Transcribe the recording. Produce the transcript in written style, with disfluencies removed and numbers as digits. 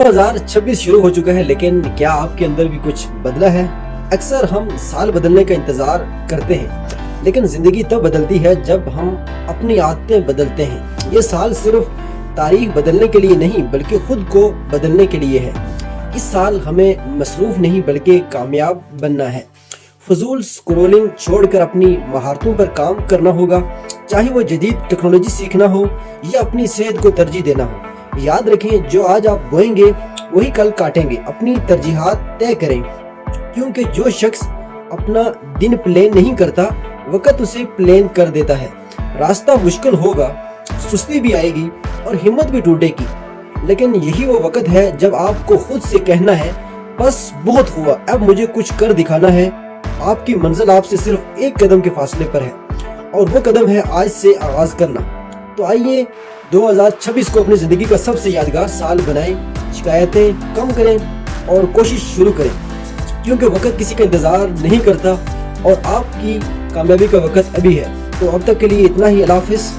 2026 شروع ہو چکا ہے، لیکن کیا آپ کے اندر بھی کچھ بدلا ہے؟ اکثر ہم سال بدلنے کا انتظار کرتے ہیں، لیکن زندگی تب بدلتی ہے جب ہم اپنی عادتیں بدلتے ہیں۔ یہ سال صرف تاریخ بدلنے کے لیے نہیں بلکہ خود کو بدلنے کے لیے ہے۔ اس سال ہمیں مصروف نہیں بلکہ کامیاب بننا ہے۔ فضول سکرولنگ چھوڑ کر اپنی مہارتوں پر کام کرنا ہوگا، چاہے وہ جدید ٹیکنالوجی سیکھنا ہو یا اپنی صحت کو ترجیح دینا ہو۔ یاد رکھیں، جو آج آپ بوئیں گے وہی کل کاٹیں گے۔ اپنی ترجیحات طے کریں، کیونکہ جو شخص اپنا دن پلان نہیں کرتا، وقت اسے پلان کر دیتا ہے۔ راستہ مشکل ہوگا، سستی بھی آئے گی اور ہمت بھی ٹوٹے گی، لیکن یہی وہ وقت ہے جب آپ کو خود سے کہنا ہے، بس بہت ہوا، اب مجھے کچھ کر دکھانا ہے۔ آپ کی منزل آپ سے صرف ایک قدم کے فاصلے پر ہے، اور وہ قدم ہے آج سے آغاز کرنا۔ تو آئیے 2026 کو اپنی زندگی کا سب سے یادگار سال بنائیں، شکایتیں کم کریں اور کوشش شروع کریں، کیونکہ وقت کسی کا انتظار نہیں کرتا اور آپ کی کامیابی کا وقت ابھی ہے۔ تو اب تک کے لیے اتنا ہی، اللہ حافظ۔